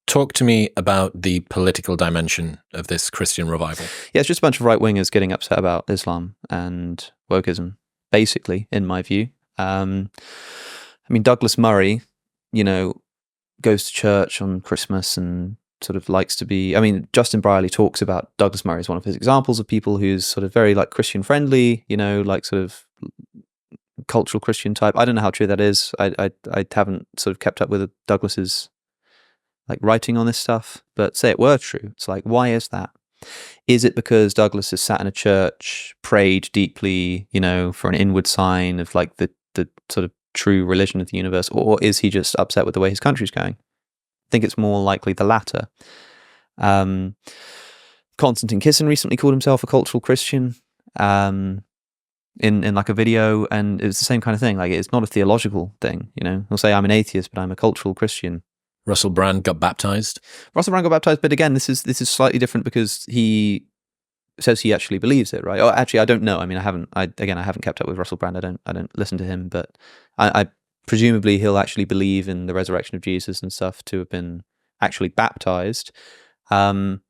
talk to me about the political dimension of this Christian revival. Yeah, it's just a bunch of right-wingers getting upset about Islam and wokeism, basically, in my view. Douglas Murray, goes to church on Christmas and sort of likes to be... Justin Brierley talks about Douglas Murray as one of his examples of people who's sort of very, Christian-friendly, sort of cultural Christian type. I don't know how true that is. I haven't sort of kept up with Douglas's writing on this stuff, but say it were true. It's why is that? Is it because Douglas has sat in a church, prayed deeply, for an inward sign of the sort of true religion of the universe, or is he just upset with the way his country's going? I think it's more likely the latter. Konstantin Kisin recently called himself a cultural Christian in a video, and it was the same kind of thing. It's not a theological thing, He'll say, I'm an atheist, but I'm a cultural Christian. Russell Brand got baptized. But again, this is slightly different because he says he actually believes it, right? Or actually, I don't know. I haven't kept up with Russell Brand. I don't listen to him, but I presumably he'll actually believe in the resurrection of Jesus and stuff to have been actually baptized. So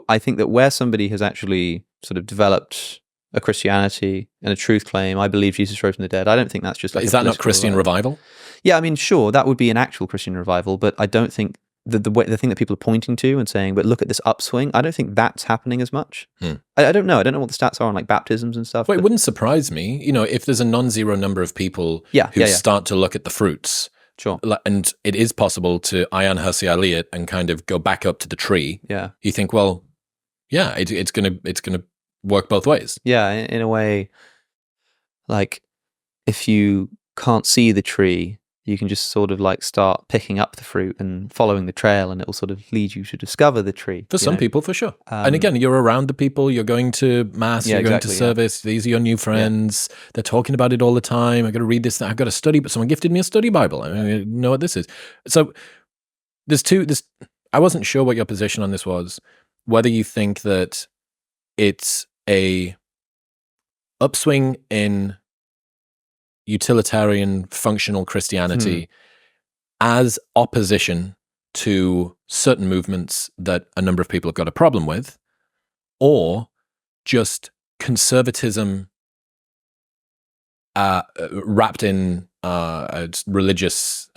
I think that where somebody has actually sort of developed a Christianity and a truth claim, I believe Jesus rose from the dead. I don't think that's just is that not Christian revival? Yeah, sure, that would be an actual Christian revival, but I don't think the thing that people are pointing to and saying, but look at this upswing, I don't think that's happening as much. I don't know. I don't know what the stats are on baptisms and stuff. Well, it wouldn't surprise me, if there's a non-zero number of people who start to look at the fruits. Sure. And it is possible to Ayan Hirsi Elliott and kind of go back up to the tree. Yeah. You think, well, yeah, it's gonna work both ways. Yeah, in a way, if you can't see the tree, you can just sort of start picking up the fruit and following the trail, and it will sort of lead you to discover the tree. For some people, for sure. And again, you're around the people, you're going to mass, you're going to service, these are your new friends, they're talking about it all the time, I've got to read this, I've got to study, but someone gifted me a study Bible, I know what this is. So I wasn't sure what your position on this was, whether you think that it's a upswing in utilitarian functional Christianity as opposition to certain movements that a number of people have got a problem with, or just conservatism wrapped in religious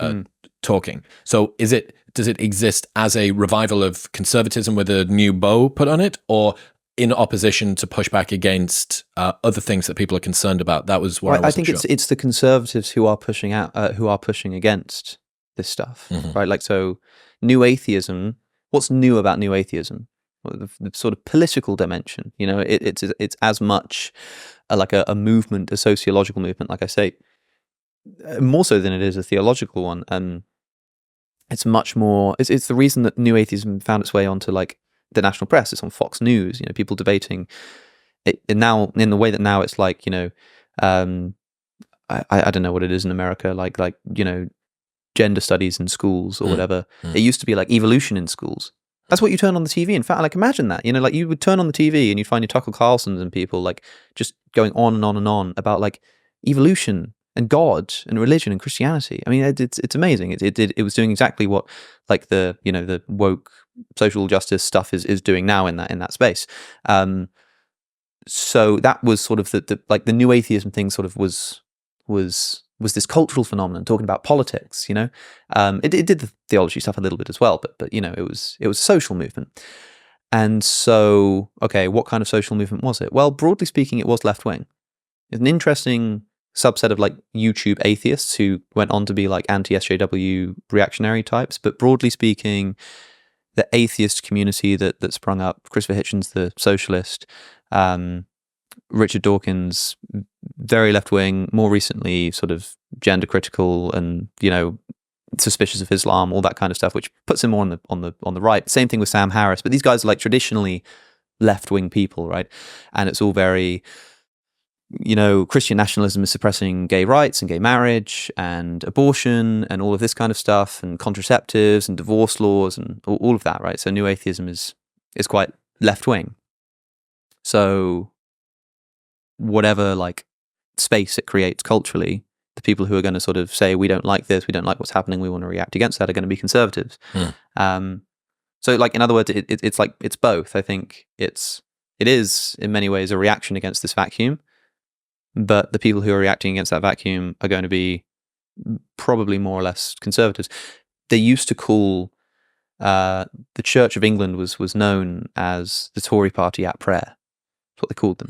talking. So does it exist as a revival of conservatism with a new bow put on it, or in opposition to push back against other things that people are concerned about? That was where I wasn't sure. It's the conservatives who are pushing against this stuff, right? So new atheism. What's new about new atheism? Well, the sort of political dimension. It's as much a movement, a sociological movement, like I say, more so than it is a theological one. And it's much more. It's the reason that new atheism found its way onto the national press. It's on Fox News, people debating it now in the way that now it's I don't know what it is in America, gender studies in schools or whatever. It used to be evolution in schools. That's what you turn on the TV. In fact, imagine that, you would turn on the TV and you'd find your Tucker Carlsons and people just going on and on and on about evolution and God and religion and Christianity. It's amazing. It was doing exactly what the woke social justice stuff is doing now in that space. So that was sort of the new atheism thing sort of was this cultural phenomenon talking about politics, it did the theology stuff a little bit as well, but it was a social movement. And so, okay, what kind of social movement was it? Well, broadly speaking, it was left wing. It's an interesting subset of YouTube atheists who went on to be anti-SJW reactionary types, but broadly speaking, the atheist community that sprung up, Christopher Hitchens, the socialist, Richard Dawkins, very left-wing, more recently sort of gender critical and, suspicious of Islam, all that kind of stuff, which puts him more on the right. Same thing with Sam Harris, but these guys are traditionally left-wing people, right? And it's all very, Christian nationalism is suppressing gay rights and gay marriage and abortion and all of this kind of stuff and contraceptives and divorce laws and all of that, right? So new atheism is quite left-wing. So whatever space it creates culturally the people who are going to sort of say, we don't like this, we don't like what's happening, we want to react against that, are going to be conservatives. So like, in other words, it's like, it's both. I think it is in many ways a reaction against this vacuum, but the people who are reacting against that vacuum are going to be probably more or less conservatives. They used to call the Church of England was known as the Tory party at prayer. That's what they called them.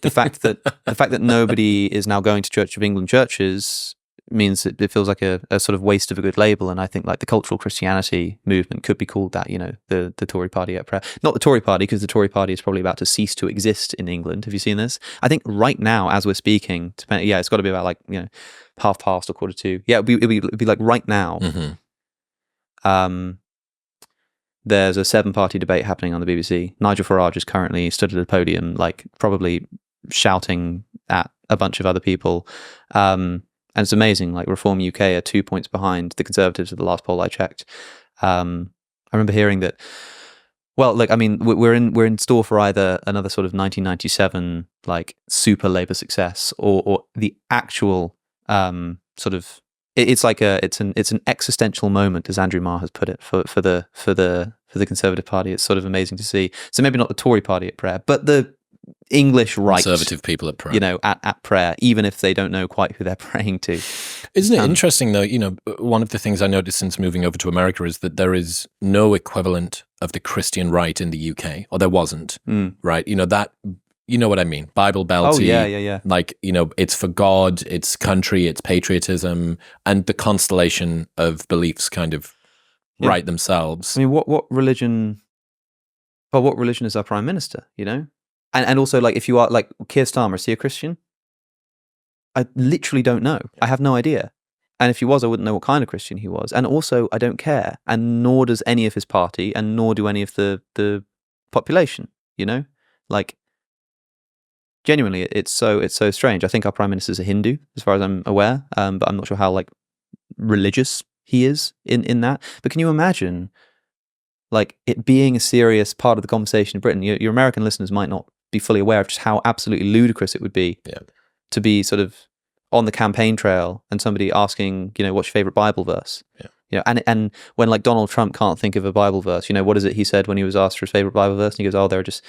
the fact that nobody is now going to Church of England churches means that it feels like a sort of waste of a good label. And I think like the cultural Christianity movement could be called that, the Tory party at prayer. Not the Tory party, because the Tory party is probably about to cease to exist in England. Have you seen this? I think right now, as we're speaking, it's got to be about like, 2:30 or 2:45. Yeah, it'd be like right now. There's a 7-party debate happening on the BBC. Nigel Farage is currently stood at a podium, like probably shouting at a bunch of other people. And it's amazing. Like Reform UK are 2 points behind the Conservatives at the last poll I checked. I remember hearing that. Well, look, I mean, we're in store for either another sort of 1997 like super Labour success, or the actual sort of. It's like it's an existential moment, as Andrew Marr has put it, for the Conservative Party. It's sort of amazing to see. So maybe not the Tory party at prayer, but the English right, conservative people at prayer. At prayer, even if they don't know quite who they're praying to. Isn't it interesting though? One of the things I noticed since moving over to America is that there is no equivalent of the Christian right in the UK, or there wasn't. Right? That. You know what I mean? Bible Belty. Oh, yeah. Like, it's for God, it's country, it's patriotism, and the constellation of beliefs kind of right themselves. I mean, what religion? Well, what religion is our prime minister? And also, like, if you are like Keir Starmer, is he a Christian? I literally don't know. I have no idea. And if he was, I wouldn't know what kind of Christian he was. And also, I don't care, and nor does any of his party, and nor do any of the population. Like. Genuinely, it's so strange. I think our prime minister is a Hindu, as far as I'm aware, but I'm not sure how like religious he is in that. But can you imagine, like, it being a serious part of the conversation in Britain? Your American listeners might not be fully aware of just how absolutely ludicrous it would be to be sort of on the campaign trail and somebody asking, what's your favorite Bible verse? And when like Donald Trump can't think of a Bible verse, what is it he said when he was asked for his favorite Bible verse? And he goes, "Oh, there are just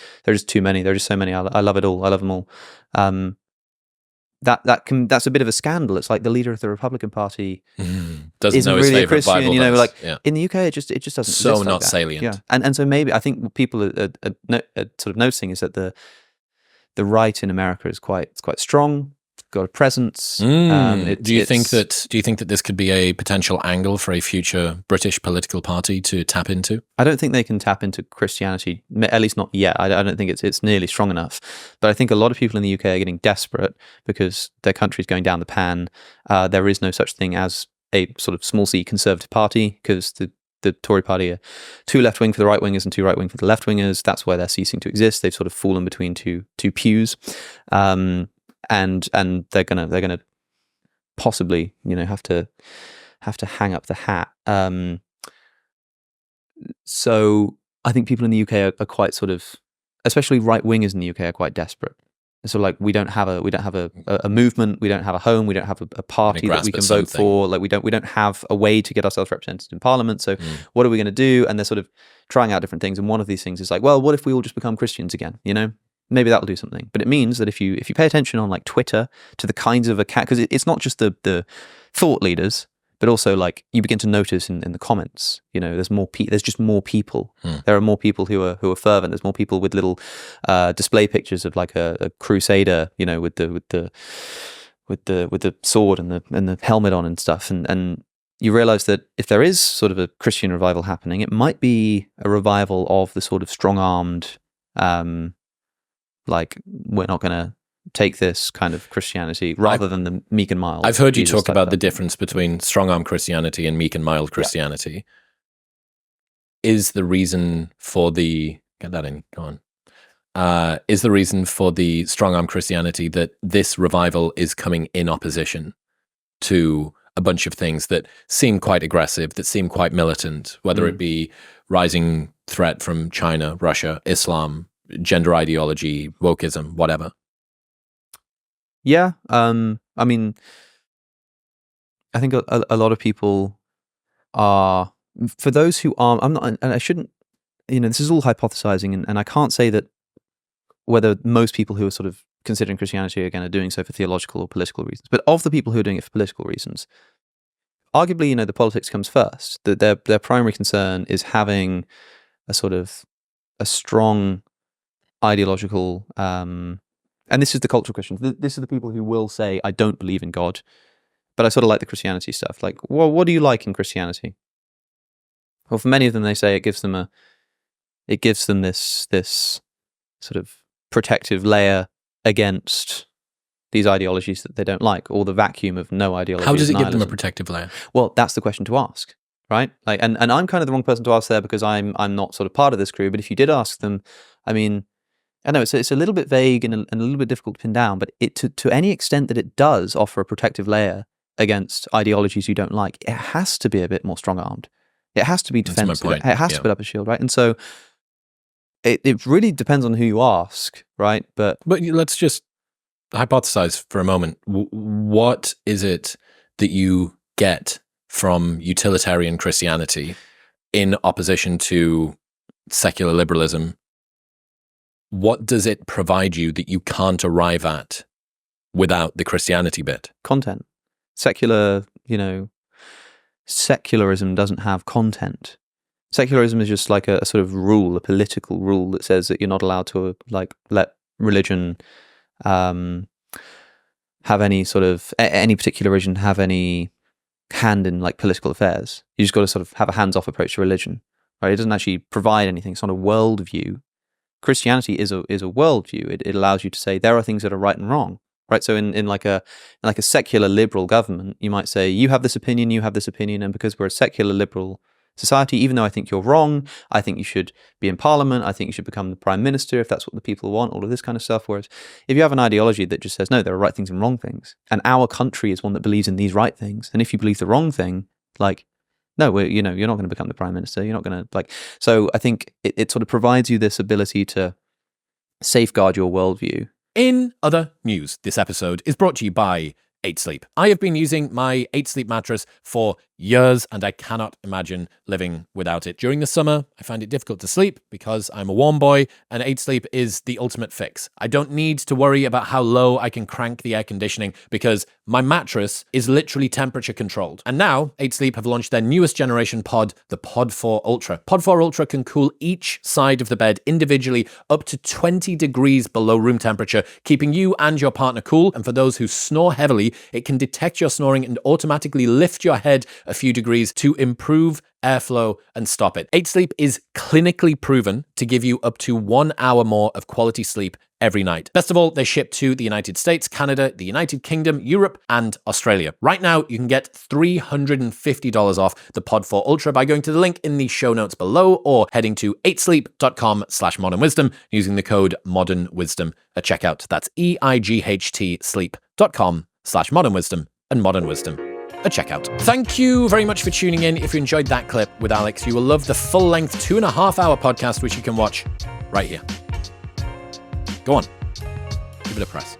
too many. There are just so many. I love it all. I love them all." That's a bit of a scandal. It's like the leader of the Republican Party doesn't know his really favorite Bible verse. In the UK, it just doesn't. So exist not like that. salient. Yeah, and so maybe I think what people are sort of noticing is that the right in America is quite strong. Got a presence. Do you think that this could be a potential angle for a future British political party to tap into? I don't think they can tap into Christianity, at least not yet. I don't think it's nearly strong enough. But I think a lot of people in the UK are getting desperate because their country's going down the pan. There is no such thing as a sort of small c Conservative party, because the Tory party are too left-wing for the right-wingers and too right-wing for the left-wingers. That's why they're ceasing to exist. They've sort of fallen between two pews. And they're gonna possibly have to hang up the hat. So I think people in the UK are quite sort of, especially right wingers in the UK, are quite desperate. So like we don't have a movement, we don't have a home, we don't have a party that we can vote for. Like we don't have a way to get ourselves represented in Parliament. So what are we going to do? And they're sort of trying out different things. And one of these things is like, well, what if we all just become Christians again? Maybe that'll do something. But it means that if you pay attention on like Twitter to the kinds of because it's not just the thought leaders, but also like you begin to notice in the comments, there's just more people. There are more people who are fervent. There's more people with little display pictures of like a crusader, with the sword and the helmet on and stuff. And you realize that if there is sort of a Christian revival happening, it might be a revival of the sort of strong-armed. Like we're not going to take this kind of Christianity rather than the meek and mild. I've heard you talk about the difference between strong-arm Christianity and meek and mild Christianity. Is the reason for the is the reason for the strong-arm Christianity that this revival is coming in opposition to a bunch of things that seem quite aggressive, that seem quite militant, whether it be rising threat from China, Russia, Islam, gender ideology, wokeism, whatever? Yeah. I mean, I think a lot of people are, for those who are, I'm not, and I shouldn't, this is all hypothesizing, and I can't say that whether most people who are sort of considering Christianity, again, are doing so for theological or political reasons. But of the people who are doing it for political reasons, arguably, the politics comes first. That their primary concern is having a sort of a strong ideological, and this is the cultural Christians. This is the people who will say, I don't believe in God, but I sort of like the Christianity stuff. Like, well, what do you like in Christianity? Well, for many of them, they say it gives them this sort of protective layer against these ideologies that they don't like, or the vacuum of no ideology. How does it give them a protective layer? Well, that's the question to ask, right? Like, and I'm kind of the wrong person to ask there because I'm not sort of part of this crew. But if you did ask them, I mean, I know it's a little bit vague and a little bit difficult to pin down, but to any extent that it does offer a protective layer against ideologies you don't like, it has to be a bit more strong-armed. It has to be defensive. It has to put up a shield, right? And so it really depends on who you ask, right? But let's just hypothesize for a moment. What is it that you get from utilitarian Christianity in opposition to secular liberalism? What does it provide you that you can't arrive at without the Christianity bit? Content. Secularism doesn't have content. Secularism is just like a sort of rule, a political rule that says that you're not allowed to let religion have any sort of any particular religion have any hand in political affairs. You just got to sort of have a hands-off approach to religion, right? It doesn't actually provide anything. It's not a worldview. Christianity is a worldview. It allows you to say there are things that are right and wrong, right? So in like a secular liberal government, you might say you have this opinion, and because we're a secular liberal society, even though I think you're wrong, I think you should be in parliament, I think you should become the prime minister if that's what the people want, all of this kind of stuff. Whereas if you have an ideology that just says, no, there are right things and wrong things, and our country is one that believes in these right things, and if you believe the wrong thing, no, you're not going to become the prime minister, you're not going to, so I think it sort of provides you this ability to safeguard your worldview. In other news, this episode is brought to you by 8 Sleep. I have been using my 8 Sleep mattress for years, and I cannot imagine living without it. During the summer, I find it difficult to sleep because I'm a warm boy, and 8 Sleep is the ultimate fix. I don't need to worry about how low I can crank the air conditioning because my mattress is literally temperature controlled. And now, 8 Sleep have launched their newest generation pod, the Pod 4 Ultra. Pod 4 Ultra can cool each side of the bed individually up to 20 degrees below room temperature, keeping you and your partner cool. And for those who snore heavily, it can detect your snoring and automatically lift your head a few degrees to improve airflow and stop it. 8 Sleep is clinically proven to give you up to 1 hour more of quality sleep every night. Best of all, they ship to the United States, Canada, the United Kingdom, Europe, and Australia. Right now, you can get $350 off the Pod 4 Ultra by going to the link in the show notes below or heading to 8sleep.com/modernwisdom using the code modernwisdom at checkout. That's EIGHT sleep.com/modernwisdom and modernwisdom at checkout. Thank you very much for tuning in. If you enjoyed that clip with Alex, you will love the full-length 2.5-hour podcast, which you can watch right here. Go on, give it a press.